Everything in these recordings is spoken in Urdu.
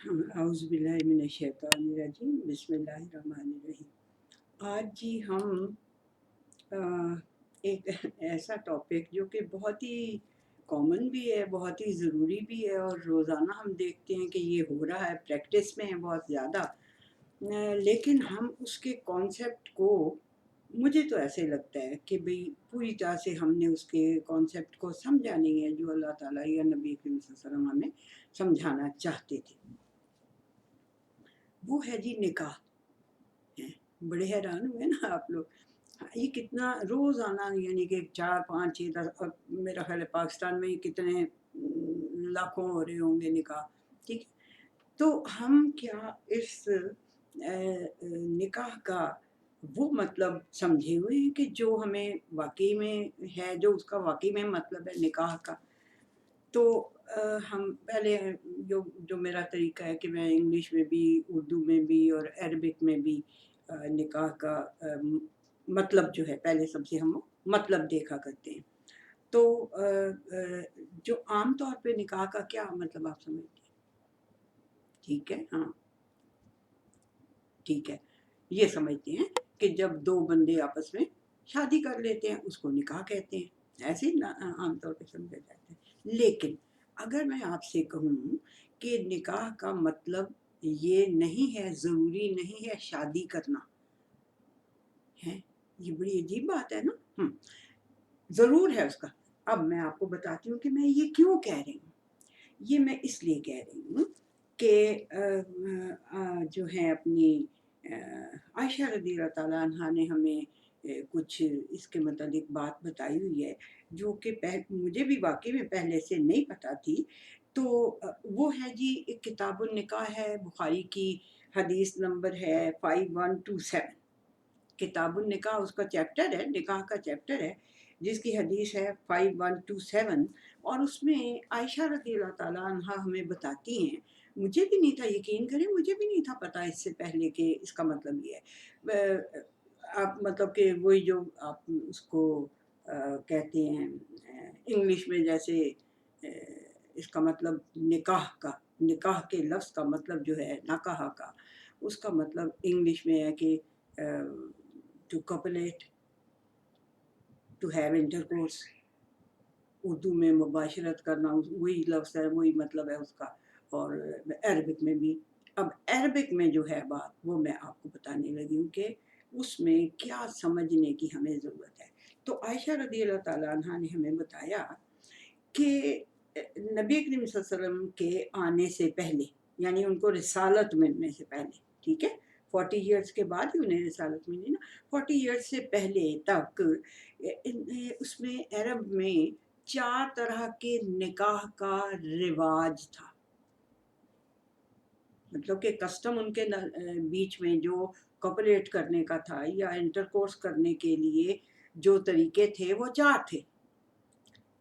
اعوذ باللہ من الشیطان الرجیم، بسم اللہ الرحمن الرحیم۔ آج جی ہم ایک ایسا ٹاپک جو کہ بہت ہی کامن بھی ہے، بہت ہی ضروری بھی ہے، اور روزانہ ہم دیکھتے ہیں کہ یہ ہو رہا ہے، پریکٹس میں ہے بہت زیادہ، لیکن ہم اس کے کانسیپٹ کو، مجھے تو ایسے لگتا ہے کہ بھئی پوری طرح سے ہم نے اس کے کانسیپٹ کو سمجھا نہیں ہے جو اللہ تعالیٰ یا نبی کریم صلی اللہ علیہ وسلم ہمیں سمجھانا چاہتے تھے۔ وہ ہے جی نکاح۔ بڑے حیران ہوئے نا آپ لوگ، یہ کتنا روزانہ، یعنی کہ 4 5 6 10، اور میرا خیال ہے پاکستان میں کتنے لاکھوں ہو رہے ہوں گے نکاح، ٹھیک ہے؟ تو ہم کیا اس نکاح کا وہ مطلب سمجھے ہوئے ہیں کہ جو ہمیں واقعی میں ہے، جو اس کا واقعی میں مطلب ہے نکاح کا؟ تو ہم پہلے جو میرا طریقہ ہے کہ میں انگلش میں بھی، اردو میں بھی اور عربک میں بھی نکاح کا مطلب جو ہے، پہلے سب سے ہم مطلب دیکھا کرتے ہیں۔ تو جو عام طور پہ نکاح کا کیا مطلب آپ سمجھتے ہیں؟ ٹھیک ہے، ہاں ٹھیک ہے، یہ سمجھتے ہیں کہ جب دو بندے آپس میں شادی کر لیتے ہیں اس کو نکاح کہتے ہیں، ایسے ہی عام طور پہ سمجھا جاتا ہے۔ لیکن اگر میں آپ سے کہوں کہ نکاح کا مطلب یہ نہیں ہے، ضروری نہیں ہے شادی کرنا ہے، یہ بڑی عجیب بات ہے نا۔ ضرور ہے اس کا۔ اب میں آپ کو بتاتی ہوں کہ میں یہ کیوں کہہ رہی ہوں۔ یہ میں اس لیے کہہ رہی ہوں کہ جو ہے اپنی عائشہ رضی اللہ تعالیٰ عنہ نے ہمیں کچھ اس کے متعلق بات بتائی ہوئی ہے جو کہ مجھے بھی واقعی میں پہلے سے نہیں پتہ تھی۔ تو وہ ہے جی، ایک کتاب النکاح ہے، بخاری کی حدیث نمبر ہے 5127۔ کتاب النکاح اس کا چیپٹر ہے، نکاح کا چیپٹر ہے، جس کی حدیث ہے 5127، اور اس میں عائشہ رضی اللہ تعالیٰ عنہ ہمیں بتاتی ہیں، مجھے بھی نہیں تھا، یقین کریں مجھے بھی نہیں تھا پتہ اس سے پہلے کہ اس کا مطلب یہ ہے۔ آپ مطلب کہ وہی جو آپ اس کو کہتے ہیں انگلش میں، جیسے اس کا مطلب نکاح کے لفظ کا مطلب جو ہے نکاح کا، اس کا مطلب انگلش میں ہے کہ to copulate, to have intercourse, Urdu میں مباشرت کرنا، وہی لفظ ہے، وہی مطلب ہے اس کا، اور عربک میں بھی۔ اب عربک میں جو ہے بات، وہ میں آپ کو بتانے لگی ہوں کہ اس میں کیا سمجھنے کی ہمیں ضرورت ہے۔ تو عائشہ رضی اللہ تعالیٰ عنہ نے ہمیں بتایا کہ نبی کریم صلی اللہ علیہ وسلم کے آنے سے پہلے، یعنی ان کو رسالت ملنے سے پہلے، ٹھیک ہے، 40 ایئرس کے بعد ہی انہیں رسالت ملی نا، 40 ایئرس سے پہلے تک اس میں عرب میں 4 طرح کے نکاح کا رواج تھا۔ مطلب کہ کسٹم ان کے بیچ میں جو کپلیٹ کرنے کا تھا یا انٹرکورس کرنے کے لیے جو طریقے تھے وہ 4 تھے۔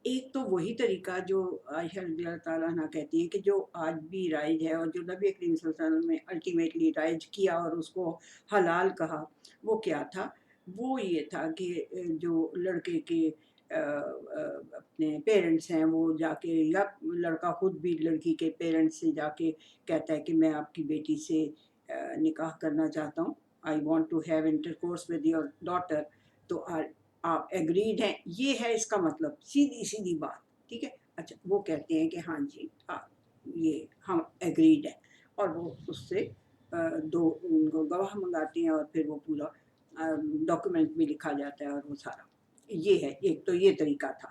ایک تو وہی طریقہ جو عائشہ رضی اللہ تعالیٰ عنہ کہتی ہیں کہ جو آج بھی رائج ہے، اور جو نبی کریم صلی اللہ علیہ وسلم نے الٹیمیٹلی رائج کیا اور اس کو حلال کہا، وہ کیا تھا؟ وہ یہ تھا کہ جو لڑکے کے اپنے پیرنٹس ہیں، وہ جا کے، یا لڑکا خود بھی لڑکی کے پیرنٹس سے جا کے کہتا ہے کہ میں آپ کی بیٹی سے نکاح کرنا چاہتا ہوں، I want to have intercourse with your daughter, تو آپ ایگریڈ ہیں، یہ ہے اس کا مطلب، سیدھی بات، ٹھیک ہے۔ اچھا، وہ کہتے ہیں کہ ہاں جی یہ ہم ایگریڈ ہیں، اور وہ اس سے دو ان کو گواہ منگاتے ہیں، اور پھر وہ پورا ڈاکومنٹ بھی لکھا جاتا ہے، اور وہ سارا یہ ہے۔ ایک تو یہ طریقہ تھا،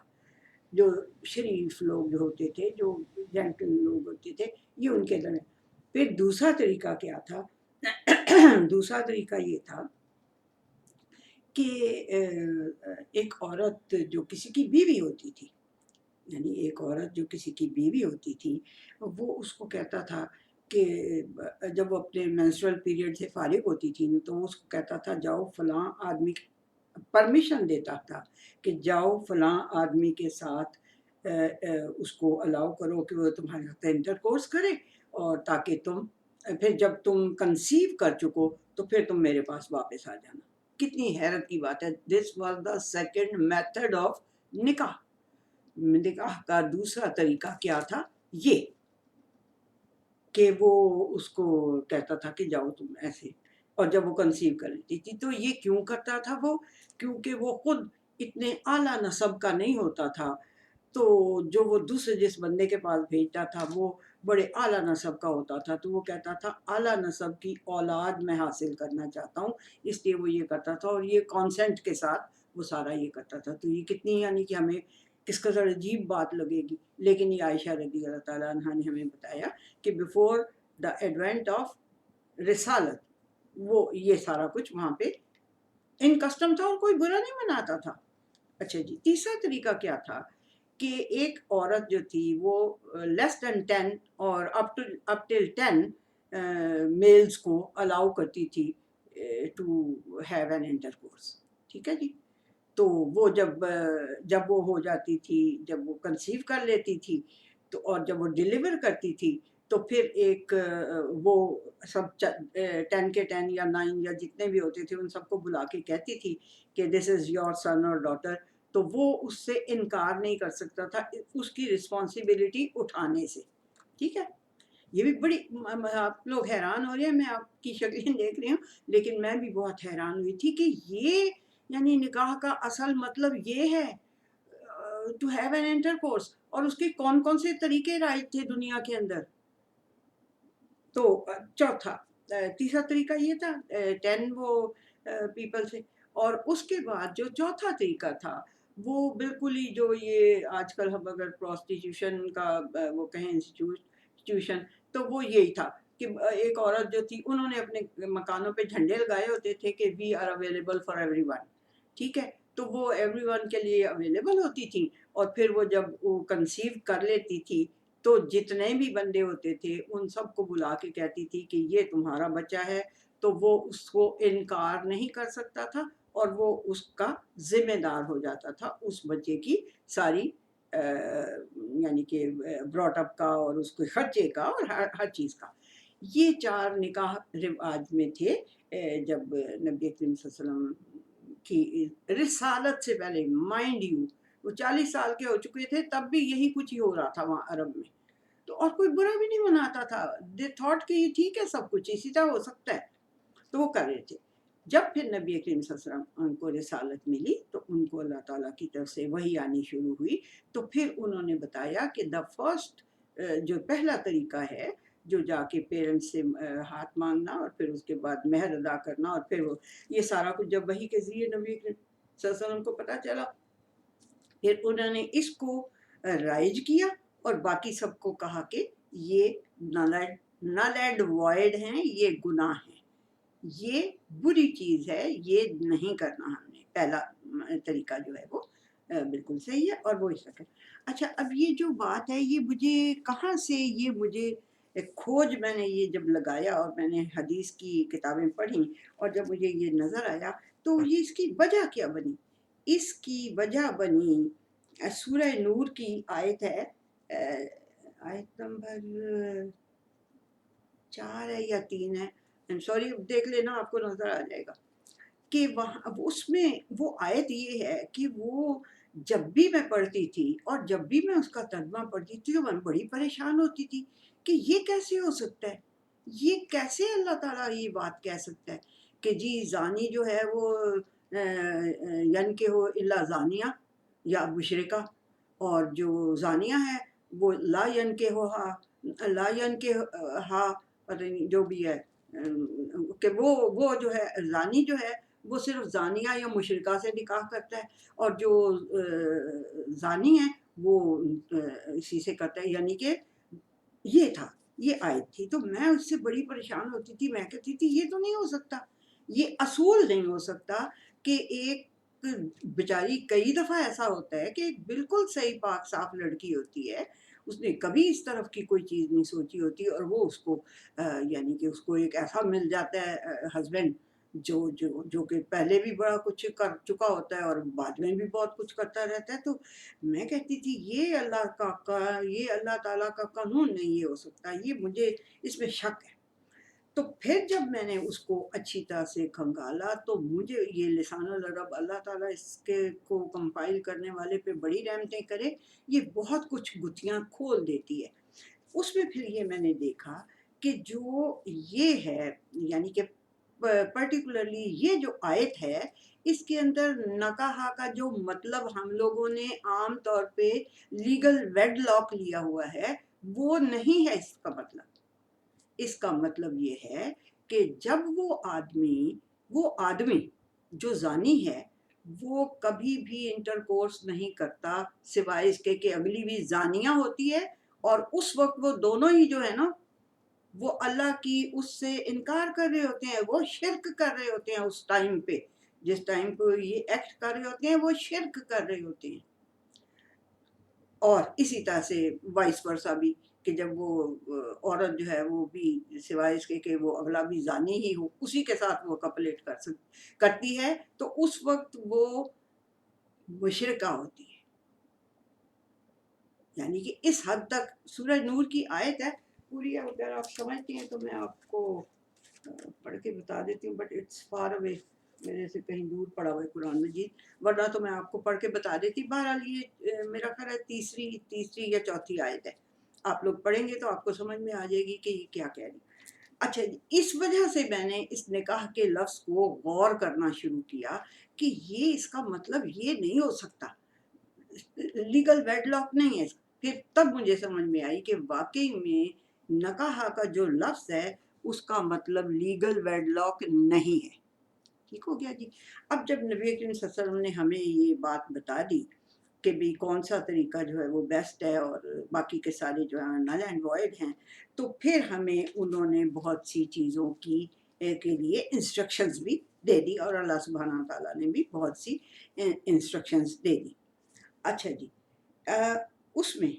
جو شریف لوگ جو ہوتے تھے، جو جینٹل لوگ ہوتے تھے، یہ ان کے درمیان۔ پھر دوسرا طریقہ کیا تھا؟ دوسرا طریقہ یہ تھا کہ ایک عورت جو کسی کی بیوی ہوتی تھی، یعنی ایک عورت جو کسی کی بیوی ہوتی تھی، وہ اس کو کہتا تھا کہ جب وہ اپنے مینسٹرل پیریڈ سے فارغ ہوتی تھی تو وہ اس کو کہتا تھا جاؤ فلاں آدمی، پرمیشن دیتا تھا کہ جاؤ فلاں آدمی کے ساتھ اس کو الاؤ کرو کہ وہ تمہارے ساتھ انٹرکورس کرے، اور تاکہ تم پھر جب تم کنسیو کر چکو تو پھر تم میرے پاس واپس آ جانا۔ کتنی حیرت کی بات ہے۔ This was the second method of نکاح۔ نکاح کا دوسرا طریقہ کیا تھا؟ یہ کہ وہ اس کو کہتا تھا کہ جاؤ تم ایسے، اور جب وہ کنسیو کر لیتی تھی تو یہ کیوں کرتا تھا وہ؟ کیونکہ وہ خود اتنے اعلیٰ نسب کا نہیں ہوتا تھا، تو جو وہ دوسرے جس بندے کے پاس بھیجتا تھا وہ بڑے اعلیٰ نسب کا ہوتا تھا، تو وہ کہتا تھا اعلیٰ نسب کی اولاد میں حاصل کرنا چاہتا ہوں، اس لیے وہ یہ کرتا تھا، اور یہ کانسینٹ کے ساتھ وہ سارا یہ کرتا تھا۔ تو یہ کتنی یعنی کہ ہمیں کس قدر عجیب بات لگے گی، لیکن یہ عائشہ رضی اللہ تعالیٰ عنہ نے ہمیں بتایا کہ بیفور دا ایڈوینٹ آف رسالت وہ یہ سارا کچھ وہاں پہ ان کسٹم تھا اور کوئی برا نہیں مناتا تھا۔ اچھا جی، تیسرا طریقہ کیا تھا کہ ایک عورت جو تھی وہ لیس دین 10 اور اپ ٹل 10 میلز کو الاؤ کرتی تھی to have an intercourse, ٹھیک ہے جی۔ تو وہ جب وہ ہو جاتی تھی، جب وہ کنسیو کر لیتی تھی تو، اور جب وہ ڈیلیور کرتی تھی تو پھر ایک وہ سب 10 کے 10 یا 9 یا جتنے بھی ہوتے تھے ان سب کو بلا کے کہتی تھی کہ دس از یور سن اور ڈاٹر، تو وہ اس سے انکار نہیں کر سکتا تھا اس کی رسپانسبلٹی اٹھانے سے، ٹھیک ہے۔ یہ بھی بڑی، آپ لوگ حیران ہو رہے ہیں، میں آپ کی شکلیں دیکھ رہی ہوں لیکن میں بھی بہت حیران ہوئی تھی کہ یہ یعنی نکاح کا اصل مطلب یہ ہے to have an intercourse, اور اس کے کون کون سے طریقے رائج تھے دنیا کے اندر۔ تو چوتھا تیسرا طریقہ یہ تھا 10 وہ پیپل سے، اور اس کے بعد جو چوتھا طریقہ تھا وہ بالکل ہی جو یہ آج کل ہم اگر پروسٹیٹیوشن کا وہ کہیں انسٹیٹیوشن، تو وہ یہی تھا کہ ایک عورت جو تھی انہوں نے اپنے مکانوں پہ جھنڈے لگائے ہوتے تھے کہ we are available for everyone, ٹھیک ہے، تو وہ ایوری ون کے لیے اویلیبل ہوتی تھیں، اور پھر وہ جب وہ کنسیو کر لیتی تھی تو جتنے بھی بندے ہوتے تھے ان سب کو بلا کے کہتی تھی کہ یہ تمہارا بچہ ہے، تو وہ اس کو انکار نہیں کر سکتا تھا اور وہ اس کا ذمہ دار ہو جاتا تھا اس بچے کی ساری یعنی کہ براٹ اپ کا اور اس کے خرچے کا اور ہر چیز کا۔ یہ 4 نکاح رواج میں تھے جب نبی کریم صلی اللہ علیہ وسلم کی رسالت سے پہلے، مائنڈ یو وہ 40 سال کے ہو چکے تھے تب بھی یہی کچھ ہی ہو رہا تھا وہاں عرب میں، تو اور کوئی برا بھی نہیں مناتا تھا، دے تھاٹ کہ یہ ٹھیک ہے، سب کچھ اسی طرح ہو سکتا ہے، تو وہ کر رہے تھے۔ جب پھر نبی کریم صلی اللہ علیہ وسلم ان کو رسالت ملی تو ان کو اللہ تعالیٰ کی طرف سے وحی آنی شروع ہوئی، تو پھر انہوں نے بتایا کہ دا فرسٹ جو پہلا طریقہ ہے جو جا کے پیرنٹس سے ہاتھ مانگنا اور پھر اس کے بعد مہر ادا کرنا، اور پھر وہ یہ سارا کچھ جب وحی کے ذریعے نبی کریم صلی اللہ علیہ وسلم کو پتہ چلا، پھر انہوں نے اس کو رائج کیا اور باقی سب کو کہا کہ یہ نل اینڈ وائڈ ہیں، یہ گناہ ہیں، یہ بری چیز ہے، یہ نہیں کرنا ہم نے۔ پہلا طریقہ جو ہے وہ بالکل صحیح ہے اور وہ اس طرح۔ اچھا، اب یہ جو بات ہے یہ مجھے کہاں سے، یہ مجھے ایک کھوج میں نے یہ جب لگایا اور میں نے حدیث کی کتابیں پڑھی اور جب مجھے یہ نظر آیا تو یہ اس کی وجہ کیا بنی؟ اس کی وجہ بنی سورہ نور کی آیت ہے، آیت نمبر 4 ہے یا 3 ہے، سوری دیکھ لینا آپ کو نظر آ جائے گا، کہ وہاں اس میں وہ آیت یہ ہے کہ وہ جب بھی میں پڑھتی تھی اور جب بھی میں اس کا ترجمہ پڑھتی تھی تو میں بڑی پریشان ہوتی تھی کہ یہ کیسے ہو سکتا ہے، یہ کیسے اللہ تعالیٰ یہ بات کہہ سکتا ہے کہ جی زانی جو ہے وہ یعنی کہ ہو الا زانیہ یا مشرکہ، اور جو زانیہ ہے وہ لا لا ہا جو بھی ہے کہ وہ جو ہے زانی جو ہے وہ صرف زانیہ یا مشرکہ سے نکاح کرتا ہے، اور جو زانی ہے وہ اسی سے کرتا ہے، یعنی کہ یہ تھا، یہ آیت تھی۔ تو میں اس سے بڑی پریشان ہوتی تھی، میں کہتی تھی یہ تو نہیں ہو سکتا، یہ اصول نہیں ہو سکتا کہ ایک بیچاری، کئی دفعہ ایسا ہوتا ہے کہ ایک بالکل صحیح پاک صاف لڑکی ہوتی ہے، اس نے کبھی اس طرف کی کوئی چیز نہیں سوچی ہوتی، اور وہ اس کو یعنی کہ اس کو ایک ایسا مل جاتا ہے ہسبینڈ جو کہ پہلے بھی بڑا کچھ کر چکا ہوتا ہے اور بعد میں بھی بہت کچھ کرتا رہتا ہے۔ تو میں کہتی تھی یہ یہ اللہ تعالیٰ کا قانون نہیں یہ ہو سکتا، یہ مجھے اس میں شک ہے۔ تو پھر جب میں نے اس کو اچھی طرح سے کھنگالا تو مجھے یہ لسان العرب، اللہ تعالیٰ اس کے کو کمپائل کرنے والے پہ بڑی رحمتیں کرے، یہ بہت کچھ گتھیاں کھول دیتی ہے۔ اس میں پھر یہ میں نے دیکھا کہ جو یہ ہے یعنی کہ پرٹیکولرلی یہ جو آیت ہے اس کے اندر نکاح کا جو مطلب ہم لوگوں نے عام طور پہ لیگل ویڈ لاک لیا ہوا ہے وہ نہیں ہے اس کا مطلب. اس کا مطلب یہ ہے کہ جب وہ آدمی جو زانی ہے وہ کبھی بھی انٹرکورس نہیں کرتا سوائے اس کے کہ اگلی بھی زانیہ ہوتی ہے اور اس وقت وہ دونوں ہی جو ہے نا وہ اللہ کی اس سے انکار کر رہے ہوتے ہیں, وہ شرک کر رہے ہوتے ہیں اس ٹائم پہ, جس ٹائم پہ یہ ایکٹ کر رہے ہوتے ہیں وہ شرک کر رہے ہوتے ہیں. اور اسی طرح سے وائس ورثہ بھی کہ جب وہ عورت جو ہے وہ بھی سوائے اس کے کہ وہ اگلا بھی زانی ہی ہو اسی کے ساتھ وہ کپلیٹ کرتی ہے تو اس وقت وہ مشرکہ ہوتی ہے. یعنی کہ اس حد تک سورہ نور کی آیت ہے پوری, اگر آپ سمجھتے ہیں تو میں آپ کو پڑھ کے بتا دیتی ہوں, بٹ اٹس فار اوے, میرے سے کہیں دور پڑا ہوا ہے قرآن مجید, ورنہ تو میں آپ کو پڑھ کے بتا دیتی. بہرحال یہ میرا خیال ہے تیسری یا چوتھی آیت ہے, آپ لوگ پڑھیں گے تو آپ کو سمجھ میں آ جائے گی کہ یہ کیا کہہ رہی. اچھا جی, اس وجہ سے میں نے اس نکاح کے لفظ کو غور کرنا شروع کیا کہ یہ اس کا مطلب یہ نہیں ہو سکتا, لیگل ویڈ لاک نہیں ہے. پھر تب مجھے سمجھ میں آئی کہ واقعی میں نکاح کا جو لفظ ہے اس کا مطلب لیگل ویڈ لاک نہیں ہے. ٹھیک ہو گیا جی. اب جب نبی کریم صلی اللہ علیہ وسلم نے ہمیں یہ بات بتا دی کہ بھی کون سا طریقہ جو ہے وہ بیسٹ ہے اور باقی کے سارے جو ہیں نل اینڈ وائڈ ہیں, تو پھر ہمیں انہوں نے بہت سی چیزوں کے لیے انسٹرکشنز بھی دے دی, اور اللہ سبحانہ تعالیٰ نے بھی بہت سی انسٹرکشنز دے دی. اچھا جی, اس میں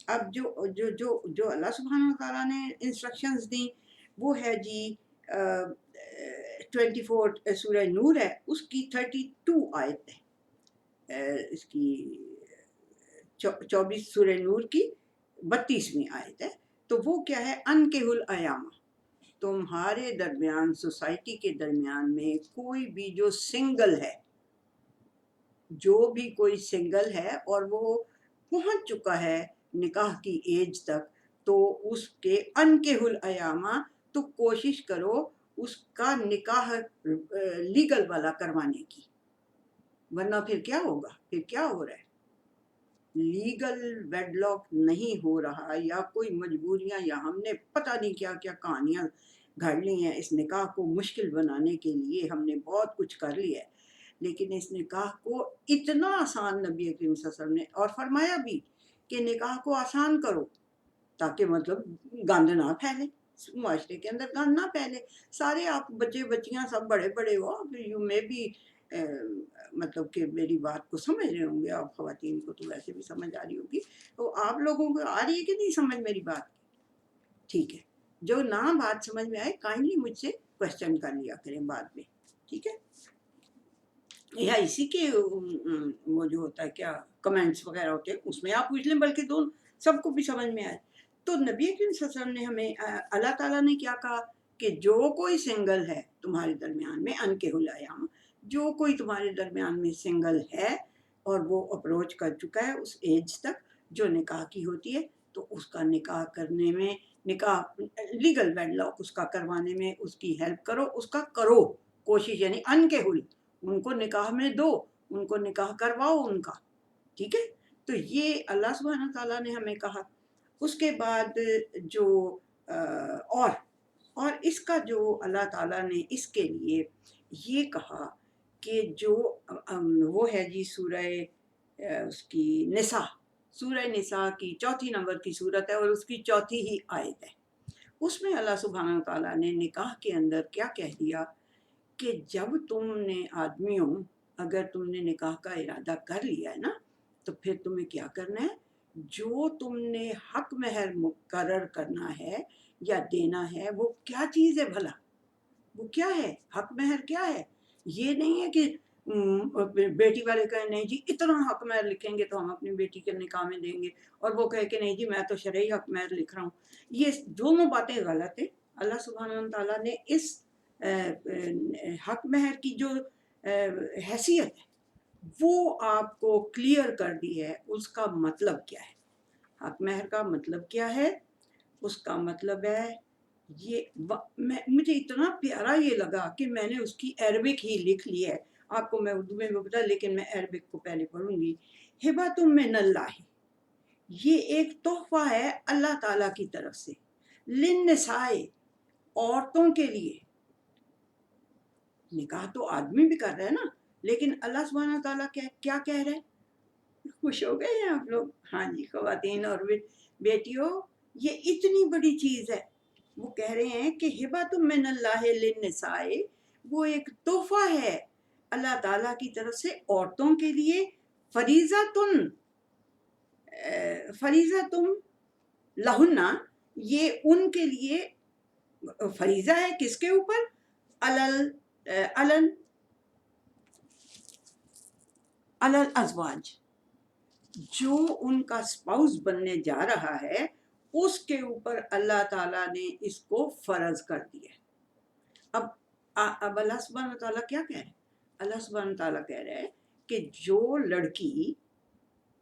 اب جو اللہ سبحانہ تعالیٰ نے انسٹرکشنز دیں وہ ہے جی 24 سورہ نور ہے, اس کی 32 آیت ہے, اس کی 24 سورہ نور کی 32ویں آیت ہے. تو وہ کیا ہے, انکحوا الایام, تمہارے درمیان سوسائٹی کے درمیان میں کوئی بھی جو سنگل ہے, جو بھی کوئی سنگل ہے اور وہ پہنچ چکا ہے نکاح کی ایج تک, تو اس کے انکحوا الایام, تو کوشش کرو اس کا نکاح لیگل والا کروانے کی, ورنہ پھر کیا ہوگا, پھر کیا ہو رہا ہے, لیگل ویڈ لاک نہیں ہو رہا, یا کوئی مجبوریاں یا ہم نے پتہ نہیں کیا کیا کہانیاں گھڑ لی ہیں اس نکاح کو مشکل بنانے کے لیے. ہم نے بہت کچھ کر لیا ہے, لیکن اس نکاح کو اتنا آسان نبی کریم صلی اللہ علیہ وسلم نے, اور فرمایا بھی کہ نکاح کو آسان کرو تاکہ مطلب گند نہ پھیلے, معاشرے کے اندر گند نہ پھیلے. سارے آپ بچے بچیاں سب بڑے بڑے ہو, یو میں بھی مطلب کہ میری بات کو سمجھ رہے ہوں گے, آپ خواتین کو تو ویسے بھی سمجھ آ رہی ہوگی, تو آپ لوگوں کو آ رہی ہے کہ نہیں سمجھ میری بات؟ ٹھیک ہے, جو نہ بات سمجھ میں آئے کائنڈلی مجھ سے کوشچن کر لیا کریں بعد میں, ٹھیک ہے, یا اسی کے وہ جو ہوتا ہے کیا کمنٹس وغیرہ ہوتے ہیں اس میں آپ پوچھ لیں, بلکہ دونوں سب کو بھی سمجھ میں آئے. تو نبی کریم صلی اللہ علیہ وسلم نے ہمیں, اللہ تعالیٰ نے کیا کہا کہ جو کوئی سنگل ہے تمہارے درمیان میں, انکحوا الایام, جو کوئی تمہارے درمیان میں سنگل ہے اور وہ اپروچ کر چکا ہے اس ایج تک جو نکاح کی ہوتی ہے, تو اس کا نکاح کرنے میں, نکاح لیگل ویڈ لاک اس کا کروانے میں اس کی ہیلپ کرو, اس کا کرو کوشش, یعنی انکحوا, ان کو نکاح میں دو, ان کو نکاح کرواؤ ان کا, ٹھیک ہے. تو یہ اللہ سبحانہ تعالیٰ نے ہمیں کہا. اس کے بعد جو اور اس کا جو اللہ تعالیٰ نے اس کے لیے یہ کہا کہ جو وہ ہے جی سورہ اس کی نساء, سورہ نساء کی 4 نمبر کی صورت ہے اور اس کی 4 ہی آیت ہے. اس میں اللہ سبحانہ تعالیٰ نے نکاح کے اندر کیا کہہ دیا کہ جب تم نے آدمیوں, اگر تم نے نکاح کا ارادہ کر لیا ہے نا, تو پھر تمہیں کیا کرنا ہے, جو تم نے حق مہر مقرر کرنا ہے یا دینا ہے وہ کیا چیز ہے بھلا, وہ کیا ہے, حق مہر کیا ہے. یہ نہیں ہے کہ بیٹی والے کہیں نہیں جی اتنا حق مہر لکھیں گے تو ہم اپنی بیٹی کے نکاح میں دیں گے, اور وہ کہے کہ نہیں جی میں تو شرعی حق مہر لکھ رہا ہوں. یہ دونوں باتیں غلط ہیں. اللہ سبحانہ تعالیٰ نے اس حق مہر کی جو حیثیت ہے وہ آپ کو کلیئر کر دی ہے. اس کا مطلب کیا ہے, حق مہر کا مطلب کیا ہے, اس کا مطلب ہے مجھے اتنا پیارا یہ لگا کہ میں نے اس کی عربک ہی لکھ لی ہے. آپ کو میں اردو میں بھی بتا، لیکن میں عربک کو پہلے پڑھوں گی. ہبۃ من اللہ، یہ ایک تحفہ ہے اللہ تعالیٰ کی طرف سے، للنساء، عورتوں کے لیے. نکاح تو آدمی بھی کر رہے ہیں نا، لیکن اللہ سبحانہ تعالیٰ کیا کہہ رہے ہیں؟ خوش ہو گئے ہیں آپ لوگ؟ ہاں جی خواتین اور بیٹیوں، یہ اتنی بڑی چیز ہے. وہ کہہ رہے ہیں کہ ہبۃ من اللہ للنساء، وہ ایک تحفہ ہے اللہ تعالیٰ کی طرف سے عورتوں کے لیے. فریضۃ، فریضۃ لہن، یہ ان کے لیے فریضہ ہے. کس کے اوپر؟ علل الازواج، جو ان کا اسپاؤس بننے جا رہا ہے اس کے اوپر اللہ تعالیٰ نے اس کو فرض کر دیا. اب اللہ سبحانہ تعالیٰ کیا کہہ رہے ہیں؟ اللہ سبحانہ تعالیٰ کہہ رہے ہیں کہ جو لڑکی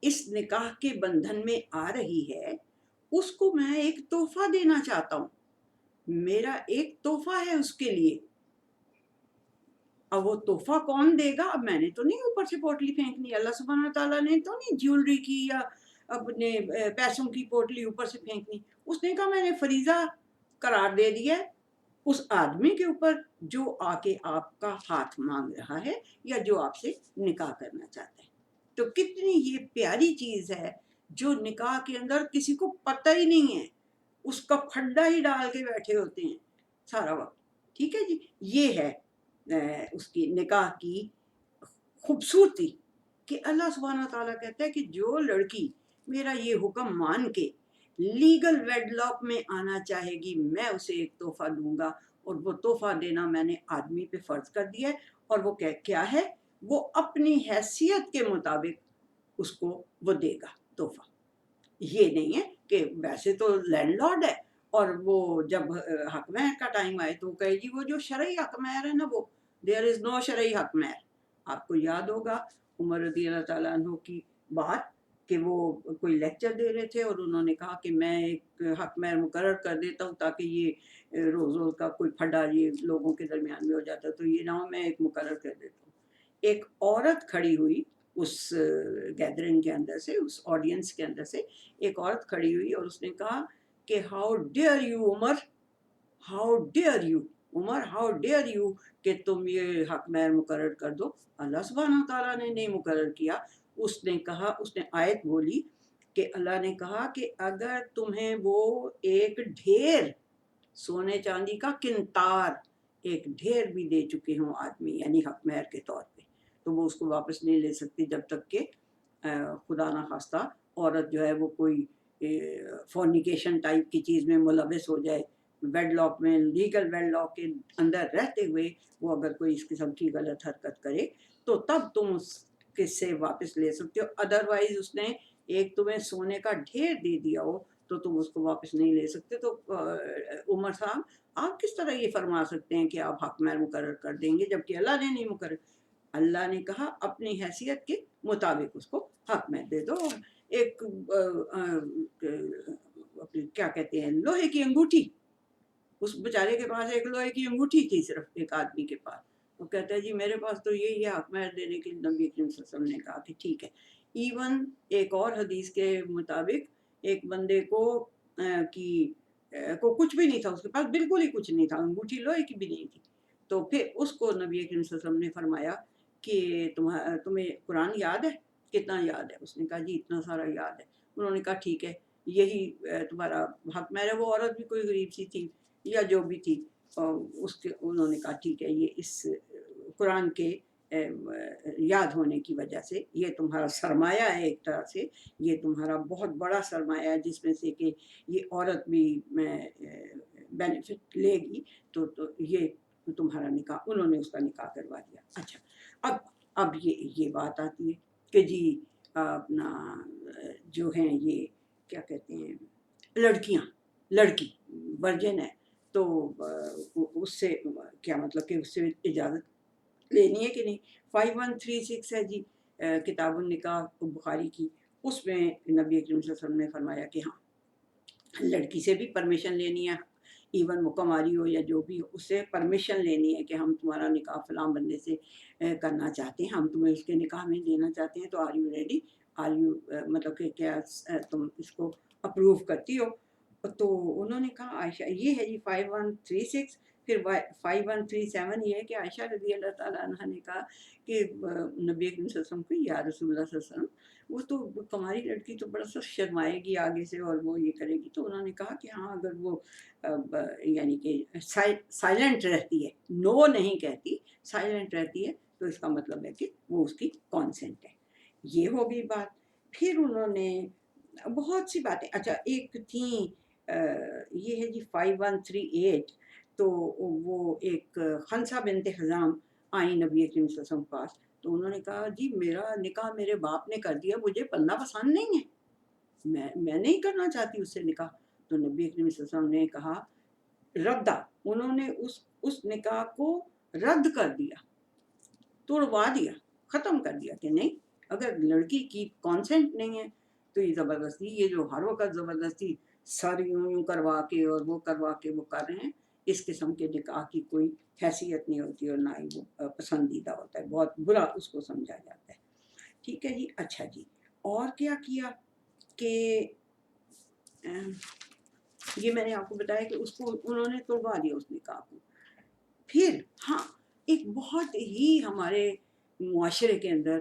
اس نکاح کے بندھن میں آ رہی ہے اس کو میں ایک تحفہ دینا چاہتا ہوں، میرا ایک تحفہ ہے اس کے لیے. اب وہ تحفہ کون دے گا؟ اب میں نے تو نہیں اوپر سے پوٹلی پھینکنی، اللہ سبحانہ تعالیٰ نے تو نہیں جیولری کی یا اپنے پیسوں کی پوٹلی اوپر سے پھینکنی. اس نے کہا میں نے فریضہ قرار دے دیا اس آدمی کے اوپر جو آ کے آپ کا ہاتھ مانگ رہا ہے یا جو آپ سے نکاح کرنا چاہتا ہے. تو کتنی یہ پیاری چیز ہے جو نکاح کے اندر کسی کو پتہ ہی نہیں ہے، اس کا پھڈا ہی ڈال کے بیٹھے ہوتے ہیں سارا وقت. ٹھیک ہے جی، یہ ہے اس کی نکاح کی خوبصورتی کہ اللہ سبحانہ تعالیٰ کہتا ہے کہ جو لڑکی میرا یہ حکم مان کے لیگل ویڈ لاک میں آنا چاہے گی میں اسے ایک تحفہ دوں گا، اور وہ تحفہ دینا میں نے آدمی پہ فرض کر دیا ہے. اور وہ کیا ہے؟ وہ اپنی حیثیت کے مطابق اس کو وہ دے گا تحفہ. یہ نہیں ہے کہ ویسے تو لینڈ لارڈ ہے اور وہ جب حق مہر کا ٹائم آئے تو کہے جی وہ جو شرعی حق مہر ہے نا، وہ دیر از نو شرعی حق مہر. آپ کو یاد ہوگا عمر رضی اللہ تعالیٰ عنہ کی بات کہ وہ کوئی لیکچر دے رہے تھے اور انہوں نے کہا کہ میں ایک حق مہر مقرر کر دیتا ہوں تاکہ یہ روز روز کا کوئی پھڈا یہ لوگوں کے درمیان میں ہو جاتا تو یہ نہ ہو، میں ایک مقرر کر دیتا ہوں. ایک عورت کھڑی ہوئی اس گیدرنگ کے اندر سے، اس آڈینس کے اندر سے ایک عورت کھڑی ہوئی اور اس نے کہا کہ how dare you Umar, how dare you Umar, how dare you کہ تم یہ حق مہر مقرر کر دو. اللہ سبحانہ تعالیٰ نے نہیں مقرر کیا. اس نے کہا، اس نے آیت بولی کہ اللہ نے کہا کہ اگر تمہیں وہ ایک ڈھیر سونے چاندی کا کنتار ایک ڈھیر بھی دے چکے ہوں آدمی یعنی حق مہر کے طور پہ، تو وہ اس کو واپس نہیں لے سکتی جب تک کہ خدا نخواستہ عورت جو ہے وہ کوئی فورنیکیشن ٹائپ کی چیز میں ملوث ہو جائے. ویڈ لاک میں، لیگل ویڈ لاک کے اندر رہتے ہوئے وہ اگر کوئی اس قسم کی غلط حرکت کرے تو تب تم اس کے سے واپس لے سکتے ہو. ادروائز اس نے ایک تمہیں سونے کا ڈھیر دے دیا ہو تو تم اس کو واپس نہیں لے سکتے. تو عمر صاحب آپ کس طرح یہ فرما سکتے ہیں کہ آپ حق مہر مقرر کر دیں گے جبکہ اللہ نے نہیں مقرر؟ اللہ نے کہا اپنی حیثیت کے مطابق اس کو حق مہر دے دو. ایک کیا کہتے ہیں لوہے کی انگوٹھی، اس بیچارے کے پاس ایک لوہے کی انگوٹھی تھی صرف ایک آدمی کے پاس. وہ کہتا ہے جی میرے پاس تو یہی ہے. حق مہر دینے کے نبی کریم صلی اللہ علیہ وسلم نے کہا کہ ٹھیک ہے. ایون ایک اور حدیث کے مطابق ایک بندے کو کچھ بھی نہیں تھا، اس کے پاس بالکل ہی کچھ نہیں تھا، انگوٹھی لوہے کی بھی نہیں تھی. تو پھر اس کو نبی کریم صلی اللہ علیہ وسلم نے فرمایا کہ تمہیں قرآن یاد ہے؟ کتنا یاد ہے؟ اس نے کہا جی اتنا سارا یاد ہے. انہوں نے کہا ٹھیک ہے یہی تمہارا حق مہر ہے. وہ عورت بھی کوئی غریب سی تھی یا جو بھی تھی، اس کے انہوں نے کہا ٹھیک ہے یہ اس قرآن کے یاد ہونے کی وجہ سے یہ تمہارا سرمایہ ہے، ایک طرح سے یہ تمہارا بہت بڑا سرمایہ ہے جس میں سے کہ یہ عورت بھی بینیفٹ لے گی. تو یہ تمہارا نکاح، انہوں نے اس کا نکاح کروا دیا. اچھا اب یہ بات آتی ہے کہ جی اپنا جو ہیں یہ کیا کہتے ہیں لڑکی ورجن ہے تو اس سے کیا مطلب کہ اس سے اجازت لینی ہے کہ نہیں. 5136 ہے جی کتاب النکاح بخاری کی، اس میں نبی کریم صلی اللہ علیہ وسلم نے فرمایا کہ ہاں لڑکی سے بھی پرمیشن لینی ہے ایون وہ کماری ہو یا جو بھی ہو، اس سے پرمیشن لینی ہے کہ ہم تمہارا نکاح فلاں بندے سے کرنا چاہتے ہیں، ہم تمہیں اس کے نکاح میں دینا چاہتے ہیں، تو are you ready, are you مطلب کہ کیا تم اس کو اپروو کرتی ہو؟ تو انہوں نے کہا عائشہ یہ ہے جی 5136، پھر 5137 یہ ہے کہ عائشہ رضی اللہ تعالیٰ عنہ نے کہا کہ نبی اکرم صلی اللہ علیہ وسلم کو، یا رسول اللہ صلی اللہ علیہ وسلم، وہ تو کماری لڑکی تو بڑا سا شرمائے گی آگے سے اور وہ یہ کرے گی. تو انہوں نے کہا کہ ہاں اگر وہ یعنی کہ سائلنٹ رہتی ہے، نو نہیں کہتی، سائلنٹ رہتی ہے، تو اس کا مطلب ہے کہ وہ اس کی کانسینٹ ہے. یہ ہو گئی بات. پھر انہوں نے بہت سی باتیں، اچھا ایک تھیں یہ ہے جی 5138، تو وہ ایک خنسہ بنت حزام آئیں نبی اکرم صلی اللہ علیہ وسلم کے پاس. تو انہوں نے کہا جی میرا نکاح میرے باپ نے کر دیا، مجھے پڑھنا پسند نہیں ہے، میں نہیں کرنا چاہتی اس سے نکاح. تو نبی اکرم صلی اللہ علیہ وسلم نے کہا ردا، انہوں نے اس نکاح کو رد کر دیا، توڑوا دیا، ختم کر دیا کہ نہیں، اگر لڑکی کی کانسینٹ نہیں ہے تو یہ زبردستی، یہ جو ہر وقت زبردستی سر یوں کروا کے اور وہ کروا کے وہ کر رہے ہیں، اس قسم کے نکاح کی کوئی حیثیت نہیں ہوتی اور نہ ہی وہ پسندیدہ ہوتا ہے، بہت برا اس کو سمجھا جاتا ہے. ٹھیک ہے جی. اچھا جی، اور کیا کیا کہ یہ میں نے آپ کو بتایا کہ اس کو انہوں نے توڑوا دیا اس نکاح کو. پھر ہاں ایک بہت ہی ہمارے معاشرے کے اندر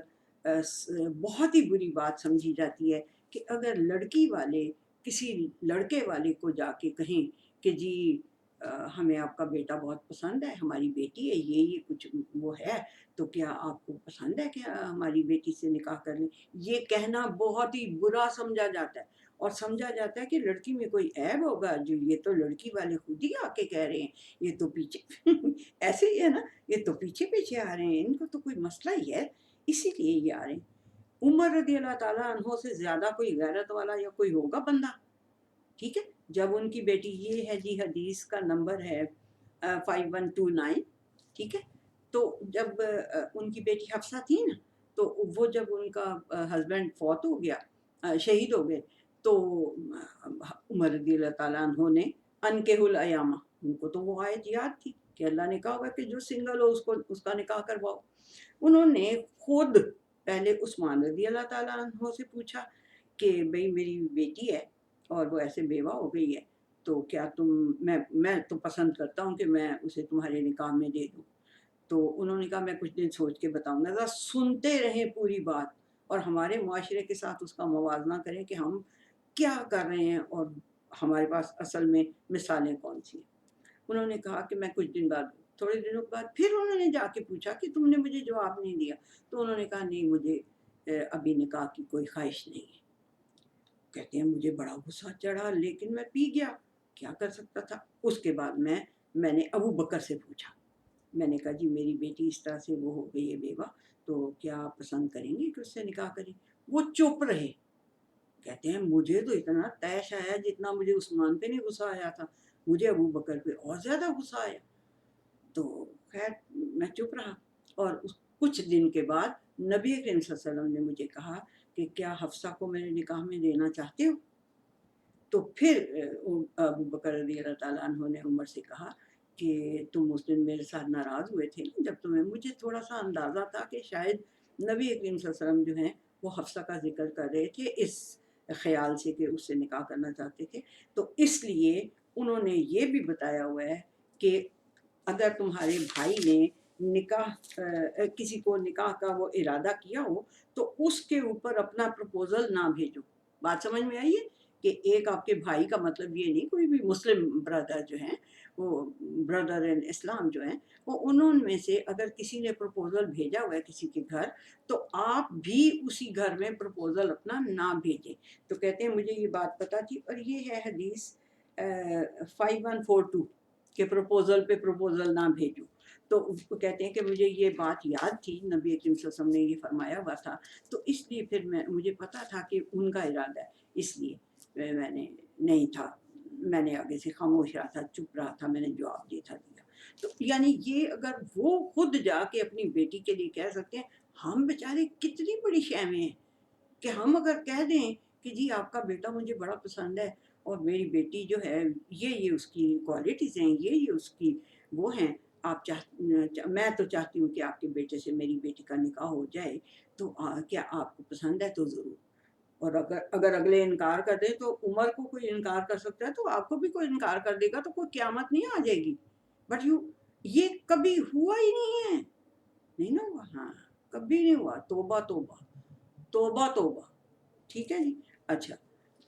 بہت ہی بری بات سمجھی جاتی ہے کہ اگر لڑکی والے کسی لڑکے والے کو جا کے کہیں کہ جی ہمیں آپ کا بیٹا بہت پسند ہے، ہماری بیٹی ہے، یہ کچھ وہ ہے، تو کیا آپ کو پسند ہے کہ ہماری بیٹی سے نکاح کر لیں. یہ کہنا بہت ہی برا سمجھا جاتا ہے، اور سمجھا جاتا ہے کہ لڑکی میں کوئی عیب ہوگا، جو یہ تو لڑکی والے خود ہی آ کے کہہ رہے ہیں، یہ تو پیچھے ایسے ہی ہے نا، یہ تو پیچھے پیچھے آ رہے ہیں، ان کو تو کوئی مسئلہ ہی ہے اسی لیے یہ آ رہے ہیں. عمر رضی اللہ تعالیٰ عنہ سے زیادہ کوئی غیرت والا یا کوئی ہوگا بندہ. ٹھیک ہے. جب ان کی بیٹی، یہ ہے جی حدیث کا نمبر ہے 5129. ٹھیک ہے. تو جب ان کی بیٹی حفصہ تھی نا، تو وہ جب ان کا ہسبینڈ فوت ہو گیا، شہید ہو گئے، تو عمر رضی اللہ تعالیٰ عنہ نے انکحوا الایامہ، ان کو تو وہ آیت یاد تھی کہ اللہ نے کہا ہوگا کہ جو سنگل ہو اس کا نکاح کرواؤ. انہوں نے خود پہلے عثمان رضی اللہ تعالیٰ عنہ سے پوچھا کہ بھئی میری بیٹی ہے اور وہ ایسے بیوہ ہو گئی ہے، تو کیا میں تو پسند کرتا ہوں کہ میں اسے تمہارے نکاح میں دے دوں. تو انہوں نے کہا میں کچھ دن سوچ کے بتاؤں گا. ذرا سنتے رہیں پوری بات اور ہمارے معاشرے کے ساتھ اس کا موازنہ کریں کہ ہم کیا کر رہے ہیں اور ہمارے پاس اصل میں مثالیں کون سی ہیں. انہوں نے کہا کہ میں کچھ دن بعد، تھوڑے دنوں کے بعد پھر انہوں نے جا کے پوچھا کہ تم نے مجھے جواب نہیں دیا. تو انہوں نے کہا نہیں، مجھے ابھی نکاح کی کوئی خواہش نہیں ہے. کہتے ہیں مجھے بڑا غصہ چڑھا، لیکن میں پی گیا، کیا کر سکتا تھا. اس کے بعد میں نے ابو بکر سے پوچھا، میں نے کہا جی میری بیٹی اس طرح سے وہ ہو گئی ہے بیوہ، تو کیا آپ پسند کریں گے کہ اس سے نکاح کریں؟ وہ چپ رہے. کہتے ہیں مجھے تو اتنا طیش آیا جتنا مجھے عثمان پہ نہیں غصہ آیا تھا، مجھے ابو بکر پہ اور زیادہ غصہ آیا. تو خیر میں چپ رہا. اور کچھ دن کے بعد نبی اکرم صلی اللہ علیہ وسلم نے مجھے کہا کہ کیا حفصہ کو میرے نکاح میں دینا چاہتے ہو؟ تو پھر ابو بکر رضی اللہ تعالیٰ عنہ نے عمر سے کہا کہ تم اس دن میرے ساتھ ناراض ہوئے تھے نا، جب مجھے تھوڑا سا اندازہ تھا کہ شاید نبی اکرم صلی اللہ علیہ وسلم جو ہیں وہ حفصہ کا ذکر کر رہے تھے اس خیال سے کہ اس سے نکاح کرنا چاہتے تھے. تو اس لیے انہوں نے یہ بھی بتایا ہوا ہے کہ اگر تمہارے بھائی نے نکاح کسی کو نکاح کا وہ ارادہ کیا ہو تو اس کے اوپر اپنا پرپوزل نہ بھیجو. بات سمجھ میں آئی ہے کہ ایک آپ کے بھائی کا مطلب یہ نہیں، کوئی بھی مسلم برادر جو ہیں، وہ برادر ان اسلام جو ہیں، وہ انہوں میں سے اگر کسی نے پرپوزل بھیجا ہوا ہے کسی کے گھر، تو آپ بھی اسی گھر میں پرپوزل اپنا نہ بھیجیں. تو کہتے ہیں مجھے یہ بات پتہ تھی. اور یہ ہے حدیث 5142 کہ پرپوزل پہ پرپوزل نہ بھیجو. تو کہتے ہیں کہ مجھے یہ بات یاد تھی، نبی اکرم صلی اللہ علیہ وسلم نے یہ فرمایا ہوا تھا، تو اس لیے پھر مجھے پتا تھا کہ ان کا ارادہ ہے، اس لیے میں نے نہیں تھا، میں نے آگے سے خاموش رہا تھا، چپ رہا تھا، میں نے جواب دیا. تو یعنی یہ اگر وہ خود جا کے اپنی بیٹی کے لیے کہہ سکتے ہیں، ہم بیچارے کتنی بڑی شے میں ہیں کہ ہم اگر کہہ دیں کہ جی آپ کا بیٹا مجھے بڑا پسند ہے اور میری بیٹی جو ہے یہ اس کی کوالٹیز ہیں، یہ اس کی وہ ہیں، آپ میں تو چاہتی ہوں کہ آپ کے بیٹے سے میری بیٹی کا نکاح ہو جائے، تو کیا آپ کو پسند ہے؟ تو ضرور۔ اور اگر اگلے انکار کر دیں تو عمر کو کوئی انکار کر سکتا ہے تو آپ کو بھی کوئی انکار کر دے گا، تو کوئی قیامت نہیں آ جائے گی۔ بٹ یہ کبھی ہوا ہی نہیں ہے، نہیں نا ہوا، ہاں کبھی نہیں ہوا۔ توبہ توبہ توبہ توبہ، ٹھیک ہے جی۔ اچھا،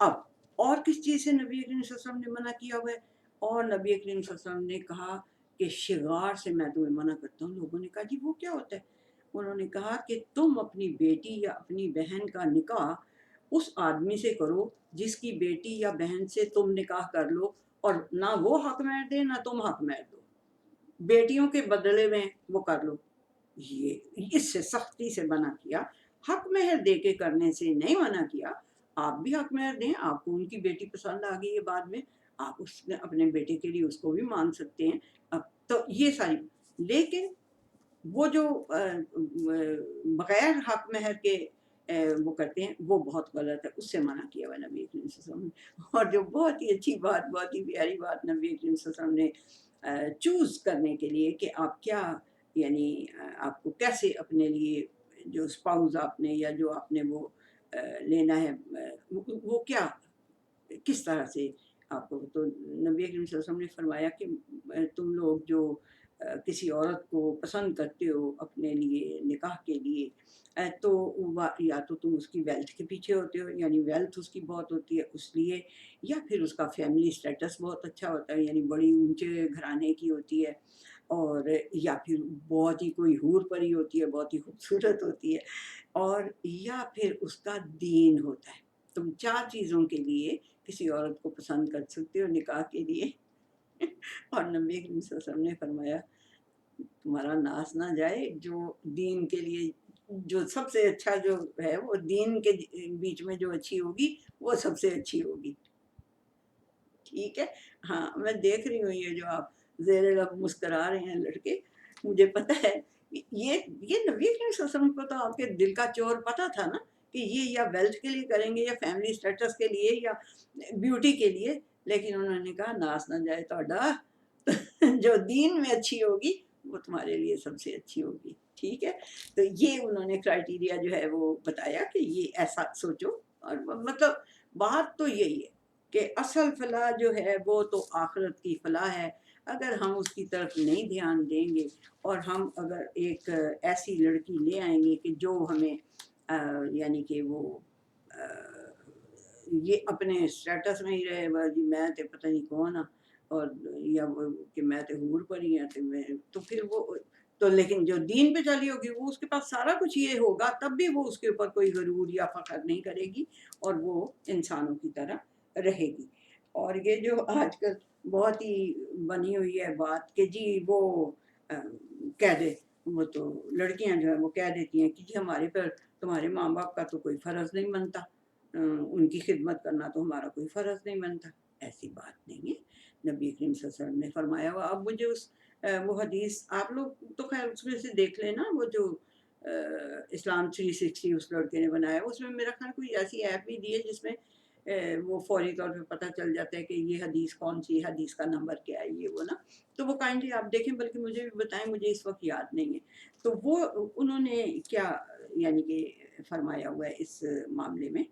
اب اور کس چیز سے نبی کریم صلی اللہ علیہ وسلم نے منع کیا ہوا ہے؟ اور نبی کریم صلی اللہ علیہ وسلم نے کہا کہ شغار سے میں تمہیں منع کرتا ہوں۔ لوگوں نے کہا جی وہ کیا ہوتا ہے؟ انہوں نے کہا کہ تم اپنی بیٹی یا اپنی بہن کا نکاح اس آدمی سے کرو جس کی بیٹی یا بہن سے تم نکاح کر لو، اور نہ وہ حق مہر دے نہ تم حق مہر دو، بیٹیوں کے بدلے میں وہ کر لو۔ یہ اس سے سختی سے منع کیا، حق مہر دے کے کرنے سے نہیں منع کیا۔ آپ بھی حق مہر دیں، آپ کو ان کی بیٹی پسند آ گئی ہے بعد میں، آپ اپنے بیٹے کے لیے اس کو بھی مان سکتے ہیں۔ اب تو یہ ساری، لیکن وہ جو بغیر حق مہر کے وہ کرتے ہیں وہ بہت غلط ہے، اس سے منع کیا ہوا نبی کریم صلی اللہ علیہ وسلم نے۔ اور جو بہت ہی اچھی بات، بہت ہی پیاری بات نبی کریم صلی اللہ علیہ وسلم نے چوز کرنے کے لیے کہ آپ کیا، یعنی آپ کو کیسے اپنے لیے جو اسپاؤز آپ نے یا جو آپ نے وہ لینا ہے، وہ کیا، کس طرح سے آپ کو، تو نبی کریم صلی اللہ علیہ وسلم نے فرمایا کہ تم لوگ جو کسی عورت کو پسند کرتے ہو اپنے لیے نکاح کے لیے، تو یا تو تم اس کی ویلتھ کے پیچھے ہوتے ہو، یعنی ویلتھ اس کی بہت ہوتی ہے اس لیے، یا پھر اس کا فیملی سٹیٹس بہت اچھا ہوتا ہے، یعنی بڑی اونچے گھرانے کی ہوتی ہے، اور یا پھر بہت ہی کوئی حور پری ہوتی ہے، بہت ہی خوبصورت ہوتی ہے، اور یا پھر اس کا دین ہوتا ہے۔ تم 4 چیزوں کے لیے کسی عورت کو پسند کر سکتے ہو نکاح کے لیے۔ اور نبی کریم صلی اللہ علیہ وسلم نے فرمایا تمہارا ناس نہ جائے، جو دین کے لیے جو سب سے اچھا جو ہے وہ دین کے بیچ میں جو اچھی ہوگی وہ سب سے اچھی ہوگی، ٹھیک ہے۔ ہاں میں دیکھ رہی ہوں یہ جو آپ زیر لب مسکرا رہے ہیں لڑکے، مجھے پتہ ہے یہ نبی کریم صلی اللہ علیہ وسلم کو تو آپ کے دل کا چور پتہ تھا نا کہ یہ یا ویلتھ کے لیے کریں گے یا فیملی سٹیٹس کے لیے یا بیوٹی کے لیے، لیکن انہوں نے کہا ناس نہ جائے توڑا، جو دین میں اچھی ہوگی وہ تمہارے لیے سب سے اچھی ہوگی، ٹھیک ہے۔ تو یہ انہوں نے کرائٹیریا جو ہے وہ بتایا کہ یہ ایسا سوچو، اور مطلب بات تو یہی ہے کہ اصل فلاح جو ہے وہ تو آخرت کی فلاح ہے۔ اگر ہم اس کی طرف نہیں دھیان دیں گے، اور ہم اگر ایک ایسی لڑکی لے آئیں گے کہ جو ہمیں یعنی کہ وہ یہ اپنے سٹیٹس میں ہی رہے گا جی میں تے پتہ نہیں کون ہاں، اور یا وہ کہ میں تے حور پری ہوں، تو پھر وہ تو، لیکن جو دین پہ چلی ہوگی وہ اس کے پاس سارا کچھ یہ ہوگا، تب بھی وہ اس کے اوپر کوئی غرور یا فخر نہیں کرے گی، اور وہ انسانوں کی طرح رہے گی۔ اور یہ جو آج کل بہت ہی بنی ہوئی ہے بات کہ جی وہ کہہ دے، وہ تو لڑکیاں جو ہیں وہ کہہ دیتی ہیں کہ جی ہمارے پر تمہارے ماں باپ کا تو کوئی فرض نہیں بنتا، ان کی خدمت کرنا تو ہمارا کوئی فرض نہیں بنتا۔ ایسی بات نہیں ہے، نبی کریم صلی اللہ علیہ وسلم نے فرمایا ہوا۔ اب مجھے وہ حدیث آپ لوگ تو خیر اس میں سے دیکھ لیں نا، وہ جو اسلام 360 اس لڑکے نے بنایا، اس میں میرا خیال کوئی ایسی ایپ بھی دی ہے جس میں وہ فوری طور پہ پتہ چل جاتا ہے کہ یہ حدیث کون سی حدیث کا نمبر کیا ہے، یہ وہ نا، تو وہ کائنڈلی آپ دیکھیں، بلکہ مجھے بھی بتائیں، مجھے اس وقت یاد نہیں ہے۔ تو وہ انہوں نے کیا یعنی کہ فرمایا ہوا ہے اس معاملے میں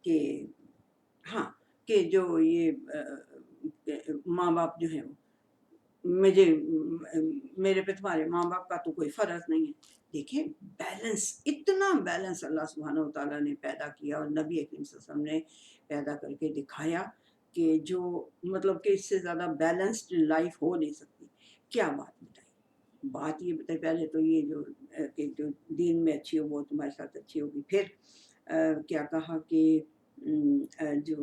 کہ ہاں، کہ جو یہ ماں باپ جو ہیں مجھے میرے پہ تمہارے ماں باپ کا تو کوئی فرض نہیں ہے۔ دیکھیں بیلنس، اتنا بیلنس اللہ سبحانہ و تعالیٰ نے پیدا کیا، اور نبی اکرم صلی اللہ علیہ وسلم نے پیدا کر کے دکھایا کہ جو مطلب کہ اس سے زیادہ بیلنسڈ لائف ہو نہیں سکتی۔ کیا بات بتائی؟ بات یہ بتائی پہلے تو یہ کہ جو دین میں اچھی ہو وہ تمہارے ساتھ اچھی ہوگی، پھر کیا کہا کہ جو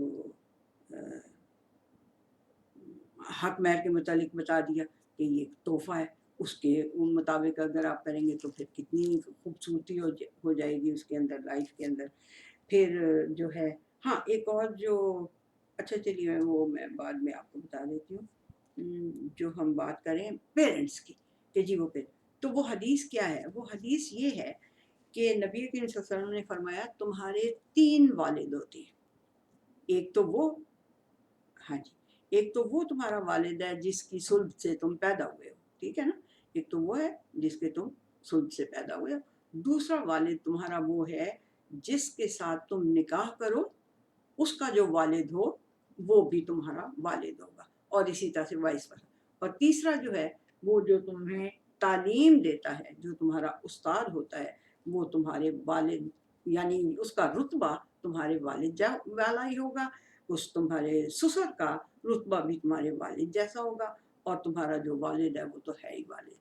حق مہر کے متعلق بتا دیا کہ یہ ایک تحفہ ہے، اس کے مطابق اگر آپ کریں گے تو پھر کتنی خوبصورتی ہو جائے گی اس کے اندر، لائف کے اندر۔ پھر جو ہے ہاں ایک اور جو، اچھا چلیے وہ میں بعد میں آپ کو بتا دیتی ہوں، جو ہم بات کریں پیرنٹس کی کہ جی وہ تو وہ حدیث کیا ہے؟ وہ حدیث یہ ہے کہ نبی کریم صلی اللہ علیہ وسلم نے فرمایا تمہارے 3 والد ہوتے ہیں، ایک تو وہ، ہاں جی، ایک تو وہ تمہارا والد ہے جس کی صلب سے تم پیدا ہوئے ہو، ٹھیک ہے نا، ایک تو وہ ہے جس کے تم صلب سے پیدا ہوئے ہو، دوسرا والد تمہارا وہ ہے جس کے ساتھ تم نکاح کرو، اس کا جو والد ہو وہ بھی تمہارا والد ہوگا، اور اسی طرح سے وائس ورسا۔ اور تیسرا جو ہے وہ جو تمہیں تعلیم دیتا ہے، جو تمہارا استاد ہوتا ہے، وہ تمہارے والد، یعنی اس کا رتبہ تمہارے والد والا ہی ہوگا، اس تمہارے سسر کا رتبہ بھی تمہارے والد جیسا ہوگا، اور تمہارا جو والد ہے وہ تو ہے ہی والد۔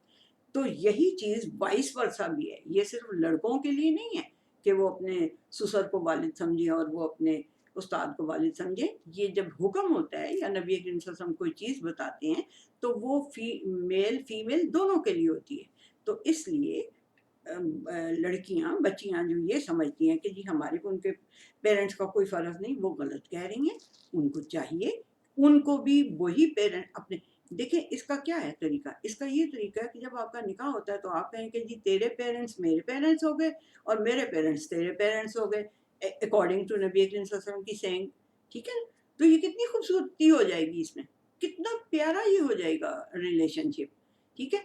تو یہی چیز وائس ورسا بھی ہے، یہ صرف لڑکوں کے لیے نہیں ہے کہ وہ اپنے سسر کو والد سمجھے اور وہ اپنے استاد کو والد سمجھے۔ یہ جب حکم ہوتا ہے یا نبی کریم صلی اللہ علیہ وسلم کوئی چیز بتاتے ہیں تو وہ میل فیمیل دونوں کے لیے ہوتی ہے۔ تو اس لیے لڑکیاں بچیاں جو یہ سمجھتی ہیں کہ جی ہمارے کو ان کے پیرنٹس کا کوئی فرض نہیں، وہ غلط کہہ رہی ہیں۔ ان کو چاہیے ان کو بھی وہی پیرنٹ اپنے، دیکھیں اس کا کیا ہے طریقہ، اس کا یہ طریقہ ہے کہ جب آپ کا نکاح ہوتا ہے تو آپ کہیں کہ جی تیرے پیرنٹس میرے پیرنٹس ہو گئے اور میرے پیرنٹس تیرے پیرنٹس ہو گئے، اکارڈنگ ٹو نبی کریم صلی اللہ علیہ وسلم کی سینگ، ٹھیک ہے نا؟ تو یہ کتنی خوبصورتی ہو جائے گی، اس میں کتنا پیارا یہ ہو جائے گا ریلیشن شپ، ٹھیک ہے۔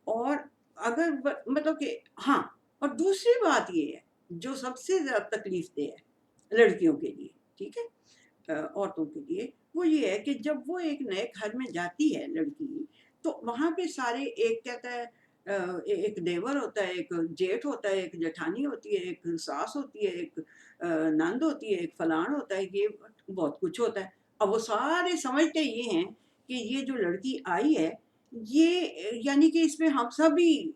اور اگر مطلب کہ ہاں، اور دوسری بات یہ ہے جو سب سے زیادہ تکلیف دہ ہے لڑکیوں کے لیے، ٹھیک ہے، عورتوں کے لیے، وہ یہ ہے کہ جب وہ ایک نئے گھر میں جاتی ہے لڑکی، تو وہاں پہ سارے ایک کہتا ہے ایک دیور ہوتا ہے، ایک جیٹھ ہوتا ہے، ایک جٹھانی ہوتی ہے، ایک ساس ہوتی ہے، ایک نند ہوتی ہے، ایک فلان ہوتا ہے، یہ بہت کچھ ہوتا ہے۔ اب وہ سارے سمجھتے یہ ہیں کہ یہ جو لڑکی آئی ہے یہ یعنی کہ اس میں ہم سب ہی،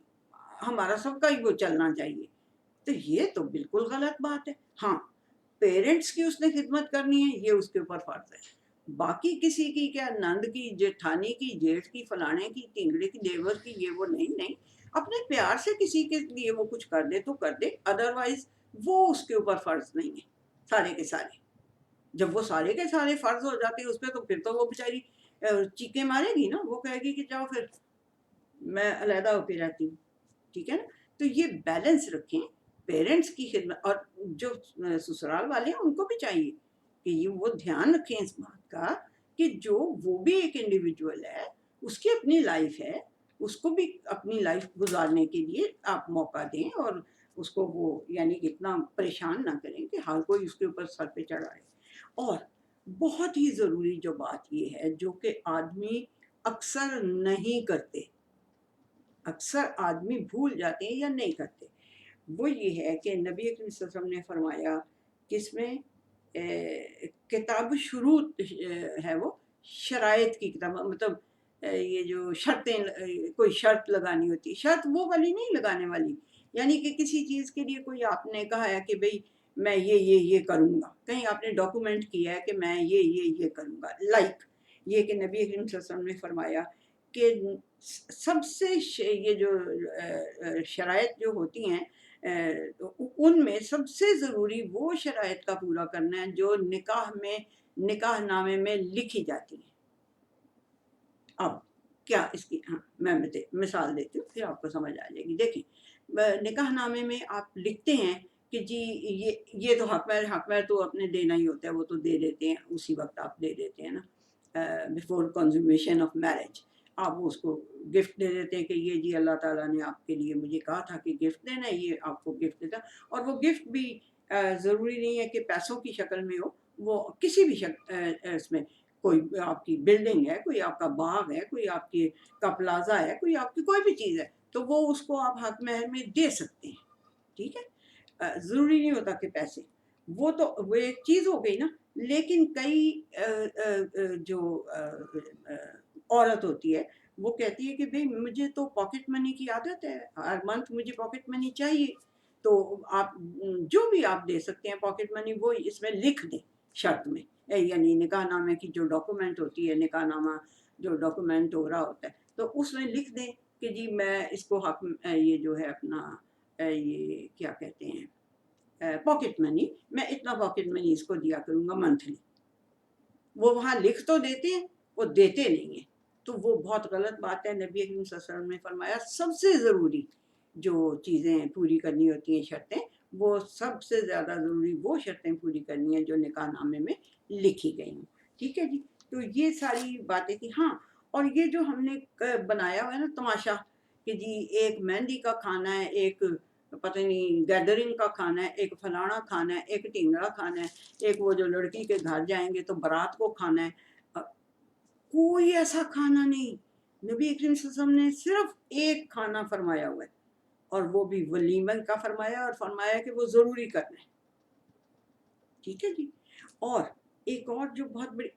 ہمارا سب کا ہی وہ چلنا چاہیے، تو یہ تو بالکل غلط بات ہے۔ ہاں، پیرنٹس کی اس نے خدمت کرنی ہے، یہ اس کے اوپر فرض ہے، باقی کسی کی کیا نند کی، جیٹھانی کی، جیٹھ کی، فلانے کی، تینگڑے کی، دیور کی، یہ وہ نہیں، نہیں، اپنے پیار سے کسی کے لیے وہ کچھ کر دے تو کر دے، ادروائز وہ اس کے اوپر فرض نہیں ہے سارے کے سارے۔ جب وہ سارے کے سارے فرض ہو جاتے ہیں اس پہ، تو پھر تو وہ بیچاری چیخیں مارے گی نا، وہ کہے گی کہ جاؤ پھر میں علیحدہ ہو کے رہتی ہوں، ٹھیک ہے نا۔ تو یہ بیلنس رکھیں، پیرنٹس کی خدمت، اور جو سسرال والے ہیں ان کو بھی چاہیے کہ یہ وہ دھیان رکھیں اس بات کا کہ جو وہ بھی ایک انڈیویجول ہے، اس کی اپنی لائف ہے، اس کو بھی اپنی لائف گزارنے کے لیے آپ موقع دیں، اور اس کو وہ یعنی کہ اتنا پریشان نہ کریں کہ ہر کوئی اس کے اوپر سر پہ چڑھائے۔ اور بہت ہی ضروری جو بات یہ ہے جو کہ آدمی اکثر نہیں کرتے، اکثر آدمی بھول جاتے ہیں یا نہیں کرتے، وہ یہ ہے کہ نبی اکرم صلی اللہ علیہ وسلم نے فرمایا کہ اس میں کتاب شروط ہے، وہ شرائط کی کتاب، مطلب یہ جو شرطیں، کوئی شرط لگانی ہوتی ہے، شرط وہ والی نہیں لگانے والی، یعنی کہ کسی چیز کے لیے کوئی آپ نے کہا ہے کہ بھئی میں یہ کروں گا، کہیں آپ نے ڈاکومنٹ کیا ہے کہ میں یہ کروں گا، لائک یہ کہ نبی اکرم صلی اللہ علیہ وسلم نے فرمایا کہ سب سے یہ جو شرائط جو ہوتی ہیں ان میں سب سے ضروری وہ شرائط کا پورا کرنا ہے جو نکاح نامے میں لکھی جاتی ہیں۔ اب کیا اس کی، ہاں میں مثال دیتی ہوں پھر آپ کو سمجھ آ جائے گی۔ دیکھیں نکاح نامے میں آپ لکھتے ہیں کہ جی یہ تو حق میں تو اپنے دینا ہی ہوتا ہے، وہ تو دے دیتے ہیں اسی وقت، آپ دے دیتے ہیں نا، بیفور کنزومیشن آف میرج آپ اس کو گفٹ دے دیتے ہیں کہ یہ جی اللہ تعالیٰ نے آپ کے لیے مجھے کہا تھا کہ گفٹ دینا ہے، یہ آپ کو گفٹ دیتا، اور وہ گفٹ بھی ضروری نہیں ہے کہ پیسوں کی شکل میں ہو، وہ کسی بھی اس میں، کوئی آپ کی بلڈنگ ہے، کوئی آپ کا باغ ہے، کوئی آپ کا پلازا ہے، کوئی آپ کی کوئی بھی چیز ہے، تو وہ اس کو آپ حق مہر میں دے سکتے ہیں، ٹھیک ہے، ضروری نہیں ہوتا کہ پیسے، وہ تو وہ ایک چیز ہو گئی نا۔ لیکن کئی جو عورت ہوتی ہے وہ کہتی ہے کہ بھئی مجھے تو پاکٹ منی کی عادت ہے، ہر منتھ مجھے پاکٹ منی چاہیے، تو آپ جو بھی آپ دے سکتے ہیں پاکٹ منی وہ اس میں لکھ دیں شرط میں، یعنی نکاح نامے کی جو ڈاکومنٹ ہوتی ہے، نکاح نامہ جو ڈاکومنٹ ہو رہا ہوتا ہے تو اس میں لکھ دیں کہ جی میں اس کو حق یہ جو ہے اپنا یہ کیا کہتے ہیں پاکٹ منی، میں اتنا پاکٹ منی اس کو دیا کروں گا منتھلی۔ وہ وہاں لکھ تو دیتے ہیں، وہ دیتے نہیں ہیں، تو وہ بہت غلط بات ہے۔ نبی اکرم صلی اللہ علیہ وسلم نے فرمایا سب سے ضروری جو چیزیں پوری کرنی ہوتی ہیں شرطیں، وہ سب سے زیادہ ضروری وہ شرطیں پوری کرنی ہیں جو نکاح نامے میں لکھی گئی ہوں. ٹھیک ہے جی. تو یہ ساری باتیں تھیں. ہاں، اور یہ جو ہم نے بنایا ہوا ہے نا تماشا کہ جی ایک مہندی کا کھانا ہے، ایک پتہ نہیں گیدرنگ کا کھانا ہے، ایک فلانا کھانا ہے، ایک ٹینگڑا کھانا ہے، ایک وہ جو لڑکی کے گھر جائیں گے تو بارات کو کھانا ہے. کوئی ایسا کھانا نہیں. نبی کریم صلی اللہ علیہ وسلم نے صرف ایک کھانا فرمایا ہوا ہے، اور وہ بھی ولیمہ کا فرمایا، اور فرمایا کہ وہ ضروری کرنا ہے. ٹھیک ہے جی. اور ایک اور جو بہت بڑی،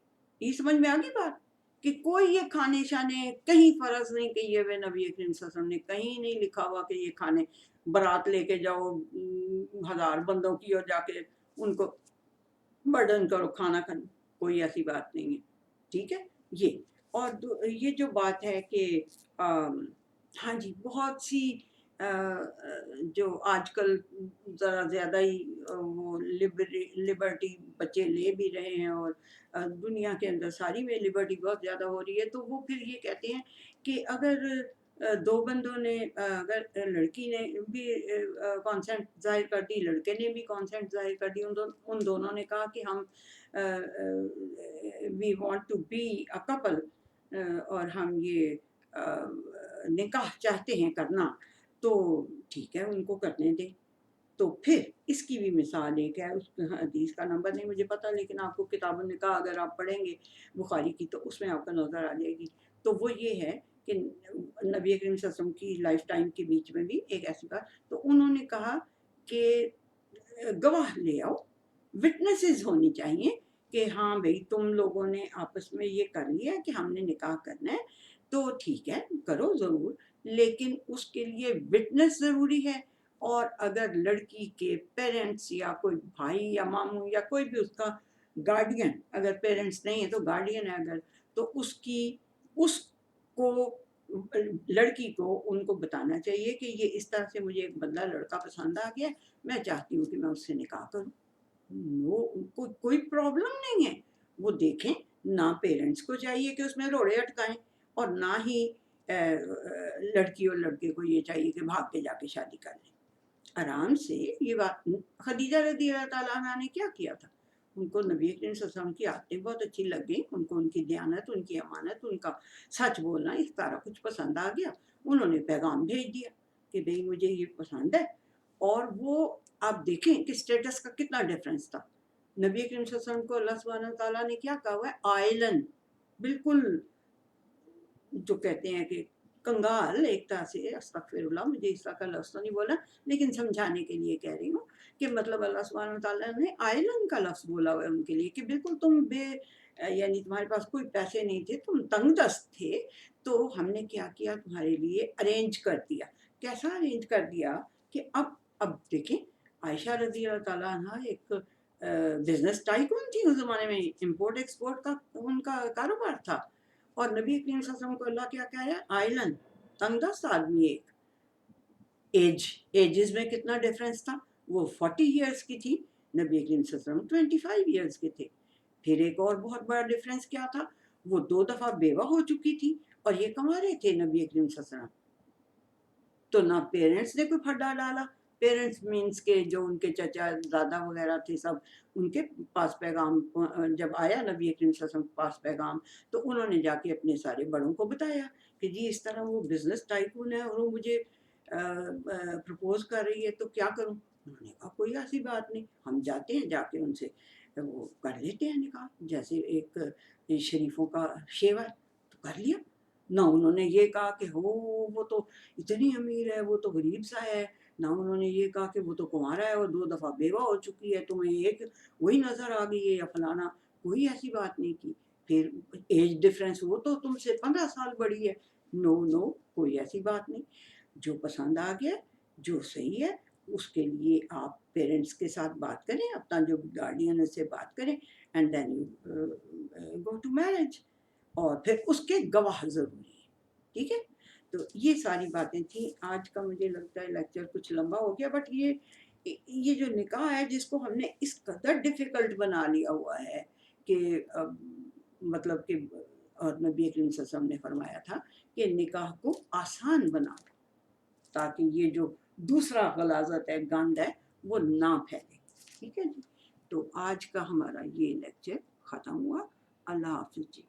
یہ سمجھ میں آ گئی بات کہ کوئی یہ کھانے شانے کہیں فرض نہیں کیے ہوئے نبی کریم صلی اللہ علیہ وسلم نے، کہیں نہیں لکھا ہوا کہ یہ کھانے بارات لے کے جاؤ 1000 بندوں کی اور جا کے ان کو برڈن کرو کھانا کھانا. کوئی ایسی بات نہیں ہے. ٹھیک ہے. یہ اور یہ جو بات ہے کہ ہاں جی بہت سی جو آج کل ذرا زیادہ ہی وہ لبرٹی بچے لے بھی رہے ہیں، اور دنیا کے اندر ساری میں لبرٹی بہت زیادہ ہو رہی ہے، تو وہ پھر یہ کہتے ہیں کہ اگر دو بندوں نے، اگر لڑکی نے بھی کانسنٹ ظاہر کر دی، لڑکے نے بھی کانسنٹ ظاہر کر دی، ان دونوں نے کہا کہ ہم وی وانٹ ٹو بی اے کپل، اور ہم یہ نکاح چاہتے ہیں کرنا، تو ٹھیک ہے ان کو کرنے دیں. تو پھر اس کی بھی مثال ایک ہے، اس حدیث کا نمبر نہیں مجھے پتا، لیکن آپ کو کتاب النکاح اگر آپ پڑھیں گے بخاری کی تو اس میں آپ کو نظر آ جائے گی. تو وہ یہ ہے کہ نبی کریم صلی اللہ علیہ وسلم کی لائف ٹائم کے بیچ میں بھی ایک ایسی بات، تو انہوں نے کہا کہ گواہ لے آؤ، وٹنسز ہونی چاہیے کہ ہاں بھئی تم لوگوں نے آپس میں یہ کر لیا کہ ہم نے نکاح کرنا ہے، تو ٹھیک ہے کرو ضرور، لیکن اس کے لیے وٹنس ضروری ہے. اور اگر لڑکی کے پیرنٹس یا کوئی بھائی یا ماموں یا کوئی بھی اس کا گارڈین، اگر پیرنٹس نہیں ہے تو گارڈین ہے اگر، تو اس کو لڑکی کو ان کو بتانا چاہیے کہ یہ اس طرح سے مجھے ایک بدلہ لڑکا پسند آ گیا، میں چاہتی ہوں کہ میں اس سے نکاح کروں. کوئی پرابلم نہیں ہے. وہ دیکھیں، نہ پیرنٹس کو چاہیے کہ اس میں روڑے اٹکائیں، اور نہ ہی لڑکی اور لڑکے کو یہ چاہیے کہ بھاگ کے جا کے شادی کر لیں. آرام سے یہ بات. خدیجہ رضی اللہ تعالیٰ عنہ نے کیا کیا تھا؟ ان کو نبی کریم صلی اللہ علیہ وسلم کی عادتیں بہت اچھی لگ گئیں، ان کو ان کی دیانت، ان کی امانت، ان کا سچ بولنا، اس سارا کچھ پسند آ گیا. انہوں نے پیغام بھیج دیا کہ بھئی مجھے یہ پسند ہے. اور وہ آپ دیکھیں کہ اسٹیٹس کا کتنا ڈفرنس تھا. نبی کریم صلی اللہ علیہ وسلم کو اللہ سبحانہ تعالیٰ نے کیا کہا ہوا ہے؟ آئلن، بالکل جو کہتے ہیں کہ کنگال ایک طرح سے. استغفر اللہ، مجھے اس طرح کا لفظ تو نہیں بولا، لیکن سمجھانے کے لیے کہہ رہی ہوں کہ مطلب اللہ سبحانہ تعالیٰ نے آئلن کا لفظ بولا ہوا ہے ان کے لیے کہ بالکل تم یعنی تمہارے پاس کوئی پیسے نہیں تھے، تم تنگ دست تھے، تو ہم نے کیا کیا تمہارے لیے ارینج کر دیا. کیسا ارینج کر دیا کہ اب دیکھیں عائشہ رضی اللہ تعالیٰ عنہ ایک بزنس ٹائکون تھی اس زمانے میں، امپورٹ ایکسپورٹ کا ان کا کاروبار تھا، اور نبی کریم صلی اللہ علیہ وسلم کو اللہ کیا کہہ رہا ہے؟ آئلن، تنگ دست آدمی. ایک ایجز میں کتنا ڈفرینس تھا. وہ 40 ایئرس کی تھی، نبی کریم صلی اللہ علیہ وسلم 25 ایئرس کے تھے. پھر ایک اور بہت بڑا ڈفرینس کیا تھا؟ وہ 2 دفعہ بیوہ ہو چکی تھی، اور یہ کما رہے تھے نبی کریم صلی اللہ علیہ وسلم. تو نہ پیرنٹس نے کوئی پھڈا ڈالا. پیرنٹس مینس کے جو ان کے چچا دادا وغیرہ تھے سب، ان کے پاس پیغام جب آیا نبی کریم صلی اللہ علیہ وسلم کے پاس پیغام، تو انہوں نے جا کے اپنے سارے بڑوں کو بتایا کہ جی اس طرح وہ بزنس ٹائکون ہے اور وہ مجھے پرپوز کر رہی ہے، تو کیا کروں؟ انہوں نے کہا کوئی ایسی بات نہیں، ہم جاتے ہیں، جا کے ان سے وہ کر لیتے ہیں نکاح، جیسے ایک شریفوں کا شیوا ہے تو کر لیا. نہ انہوں نے یہ کہا کہ ہو وہ تو اتنی امیر ہے، وہ تو غریب سا ہے، نہ انہوں نے یہ کہا کہ وہ تو کنوارا ہے اور 2 دفعہ بیوہ ہو چکی ہے، تمہیں ایک وہی نظر آ گئی ہے یا فلانا. کوئی ایسی بات نہیں کی. پھر ایج ڈفرینس، وہ تو تم سے 15 سال بڑی ہے. نو کوئی ایسی بات نہیں. جو پسند آ گیا، جو صحیح ہے، اس کے لیے آپ پیرنٹس کے ساتھ بات کریں، اپنا جو گارڈین ہے سے بات کریں، and then you go to marriage. اور پھر اس کے گواہ ضروری ہے. ٹھیک ہے. تو یہ ساری باتیں تھیں. آج کا مجھے لگتا ہے لیکچر کچھ لمبا ہو گیا، بٹ یہ جو نکاح ہے جس کو ہم نے اس قدر ڈیفیکلٹ بنا لیا ہوا ہے کہ مطلب کہ، اور نبی کریم صلی اللہ علیہ وسلم نے فرمایا تھا کہ نکاح کو آسان بنا، تاکہ یہ جو دوسرا غلاظت ہے، گند ہے، وہ نہ پھیلے. ٹھیک ہے جی. تو آج کا ہمارا یہ لیکچر ختم ہوا. اللہ حافظ جی.